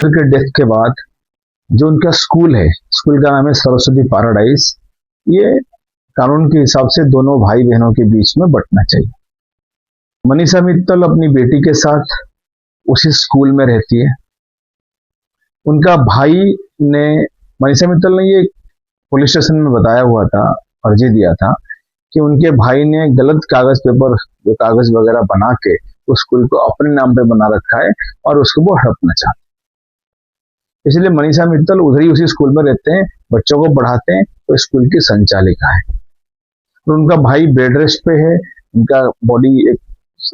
के डेथ के बाद जो उनका स्कूल है, स्कूल का नाम है सरस्वती पैराडाइज, ये कानून के हिसाब से दोनों भाई बहनों के बीच में बंटना चाहिए। मनीषा मित्तल अपनी बेटी के साथ उसी स्कूल में रहती है। उनका भाई ने, मनीषा मित्तल ने ये पुलिस स्टेशन में बताया हुआ था, अर्जी दिया था कि उनके भाई ने गलत कागज पेपर, जो कागज वगैरह बना के उस स्कूल को अपने नाम पे बना रखा है और उसको वो हड़पना चाहते। इसलिए मनीषा मित्तल उधर ही उसी स्कूल में रहते हैं, बच्चों को पढ़ाते हैं, तो स्कूल की संचालिका है। तो उनका भाई बेड रेस्ट पे है, उनका बॉडी एक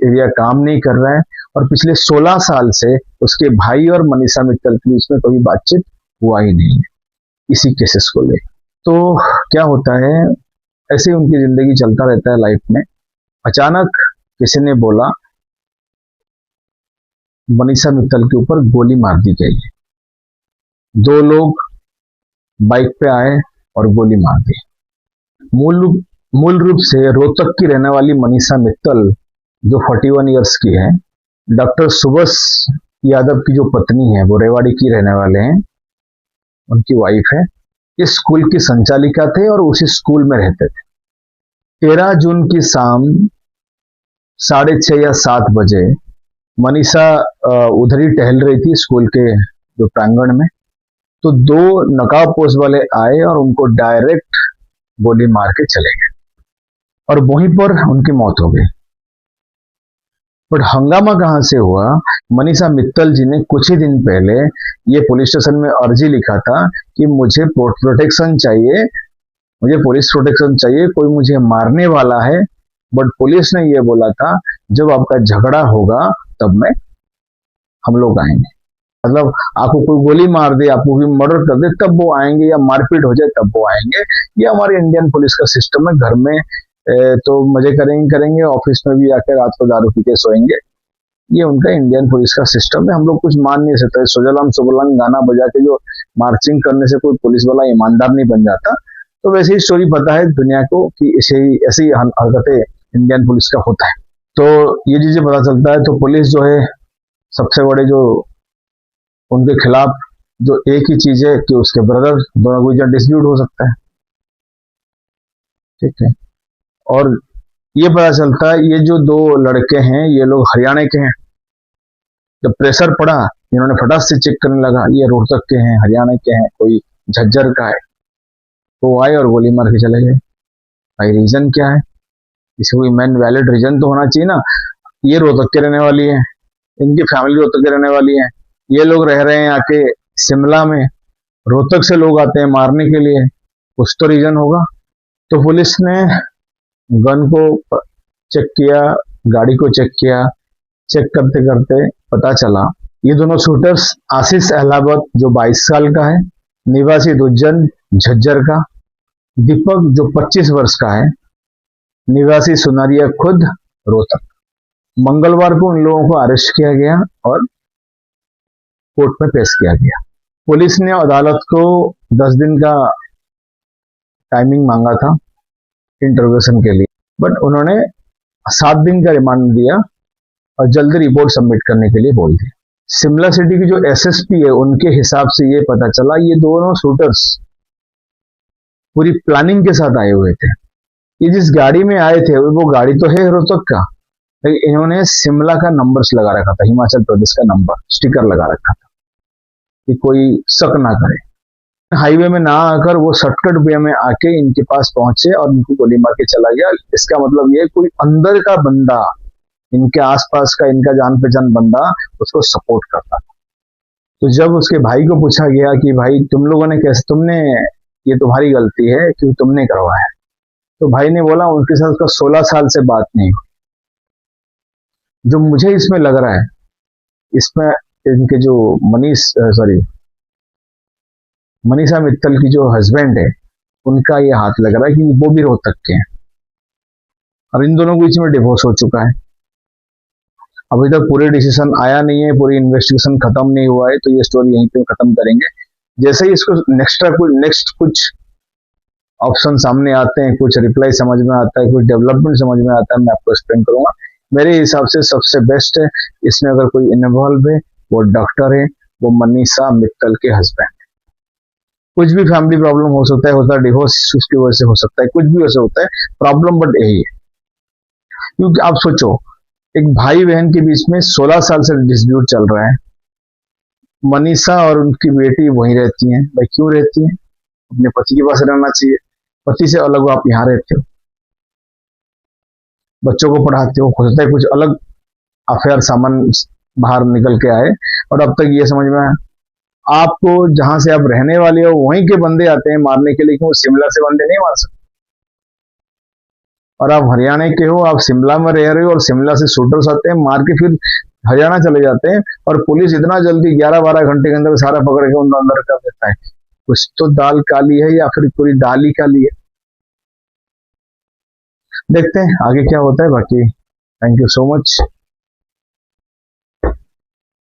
एरिया काम नहीं कर रहा है और पिछले 16 साल से उसके भाई और मनीषा मित्तल के बीच में कोई बातचीत हुआ ही नहीं है इसी केसेस को लेकर। तो क्या होता है, ऐसे ही उनकी जिंदगी चलता रहता है लाइफ में। अचानक किसी ने बोला मनीषा मित्तल के ऊपर गोली मार दी गई है। 2 लोग बाइक पे आए और गोली मार दी। मूल रूप से रोहतक की रहने वाली मनीषा मित्तल, जो 41 इयर्स की है, डॉक्टर सुबस यादव की जो पत्नी है, वो रेवाड़ी की रहने वाले हैं, उनकी वाइफ है। इस स्कूल की संचालिका थे और उसी स्कूल में रहते थे। 13 जून की शाम 6:30 या 7 बजे मनीषा उधर ही टहल रही थी स्कूल के जो प्रांगण में, तो 2 नकाबपोश वाले आए और उनको डायरेक्ट गोली मार के चले गए और वहीं पर उनकी मौत हो गई। बट हंगामा कहां से हुआ? मनीषा मित्तल जी ने कुछ ही दिन पहले ये पुलिस स्टेशन में अर्जी लिखा था कि मुझे प्रोटेक्शन चाहिए, मुझे पुलिस प्रोटेक्शन चाहिए, कोई मुझे मारने वाला है। बट पुलिस ने ये बोला था जब आपका झगड़ा होगा तब हम लोग आएंगे। मतलब आपको कोई गोली मार दे, आपको कोई मर्डर कर दे तब वो आएंगे, या मारपीट हो जाए तब वो आएंगे। ये हमारे इंडियन पुलिस का सिस्टम है। घर में तो मजे करेंगे, ऑफिस में भी आकर रात को दारू पी के सोएंगे। ये उनका इंडियन पुलिस का सिस्टम है। हम लोग कुछ मान नहीं सकते। सुजलाम सुफलाम गाना बजा के जो मार्चिंग करने से कोई पुलिस वाला ईमानदार नहीं बन जाता। तो वैसे ही स्टोरी पता है दुनिया को कि ऐसी हरकतें इंडियन पुलिस का होता है। तो ये चीजें पता चलता है। तो पुलिस जो है सबसे बड़े, जो उनके खिलाफ जो एक ही चीज है कि उसके ब्रदर, दोनों को डिस्प्यूट हो सकता है, ठीक है। और ये पता चलता है ये जो 2 लड़के हैं ये लोग हरियाणा के हैं। जब प्रेशर पड़ा, इन्होंने फटाक से चेक करने लगा, ये रोहतक के हैं, हरियाणा के हैं, कोई झज्जर का है। तो आए और गोली मार के चले गए। भाई रीजन क्या है? इसे कोई मैन वैलिड रीजन तो होना चाहिए ना। ये रोहतक के रहने वाली है, इनकी फैमिली रोहतक के रहने वाली है, ये लोग रह रहे हैं आके शिमला में, रोहतक से लोग आते हैं मारने के लिए, कुछ तो रीजन होगा। तो पुलिस ने गन को चेक किया, गाड़ी को चेक किया। चेक करते करते पता चला ये दोनों शूटर्स आशीष अहलावत जो 22 साल का है, निवासी दुज्जन झज्जर का, दीपक जो 25 वर्ष का है, निवासी सुनारिया खुद रोहतक। मंगलवार को उन लोगों को अरेस्ट किया गया और कोर्ट में पेश किया गया। पुलिस ने अदालत को 10 दिन का टाइमिंग मांगा था इंटरोगेशन के लिए, बट उन्होंने 7 दिन का रिमांड दिया और जल्दी रिपोर्ट सबमिट करने के लिए बोल दिया। शिमला सिटी की जो एसएसपी है उनके हिसाब से ये पता चला ये दोनों शूटर्स पूरी प्लानिंग के साथ आए हुए थे। ये जिस गाड़ी में आए थे वो गाड़ी तो है रोहतक का, लेकिन इन्होंने शिमला का नंबर्स लगा रखा था, हिमाचल प्रदेश का नंबर स्टिकर लगा रखा था कि कोई शक ना करे। हाईवे में ना आकर वो शॉर्टकट वे में आके इनके पास पहुंचे और इनको गोली मार के चला गया। इसका मतलब ये कोई अंदर का बंदा, इनके आसपास का इनका जान पहचान बंदा उसको सपोर्ट करता था। तो जब उसके भाई को पूछा गया कि भाई तुम लोगों ने कैसे, तुमने, ये तुम्हारी गलती है कि तुमने करवाया, तो भाई ने बोला उनके साथ उसका 16 साल से बात नहीं हुई। जो मुझे इसमें लग रहा है, इसमें इनके जो मनीषा मित्तल की जो हस्बैंड है उनका ये हाथ लग रहा है कि वो भी रोहतक के हैं और इन दोनों के बीच में डिवोर्स हो चुका है। अभी तक पूरे डिसीजन आया नहीं है, पूरी इन्वेस्टिगेशन खत्म नहीं हुआ है। तो ये स्टोरी यहीं पे खत्म करेंगे। जैसे ही इसको नेक्स्ट कुछ ऑप्शन सामने आते हैं, कुछ रिप्लाई समझ में आता है, कुछ डेवलपमेंट समझ में आता है, मैं आपको एक्सप्लेन करूंगा। मेरे हिसाब से सबसे बेस्ट है इसमें अगर कोई इन्वॉल्व है वो डॉक्टर है, वो मनीषा मित्तल के हस्बैंड। कुछ भी फैमिली प्रॉब्लम हो सकता है डिवोर्स उसकी वजह से हो सकता है, कुछ भी वजह से होता है प्रॉब्लम, बट यही है। क्योंकि आप सोचो, एक भाई बहन के बीच में 16 साल से डिस्प्यूट चल रहा है, मनीषा और उनकी बेटी वहीं रहती हैं। भाई क्यों रहती हैं? अपने पति के पास रहना चाहिए। पति से अलग आप यहाँ रहते हो, बच्चों को पढ़ाते हो सकता है कुछ अलग अफेयर सामान बाहर निकल के आए, और अब तक ये समझ में आया आपको जहां से आप रहने वाले हो वहीं के बंदे आते हैं मारने के लिए, क्यों शिमला से बंदे नहीं मार सकते। और आप हरियाणा के हो, आप शिमला में रह रहे हो और शिमला से शूटर्स आते हैं मार के फिर हरियाणा चले जाते हैं, और पुलिस इतना जल्दी 11-12 घंटे के अंदर सारा पकड़ के उन अंदर कर देता है। कुछ तो दाल काली है या फिर पूरी दाल ही काली है। देखते हैं आगे क्या होता है। बाकी थैंक यू सो मच।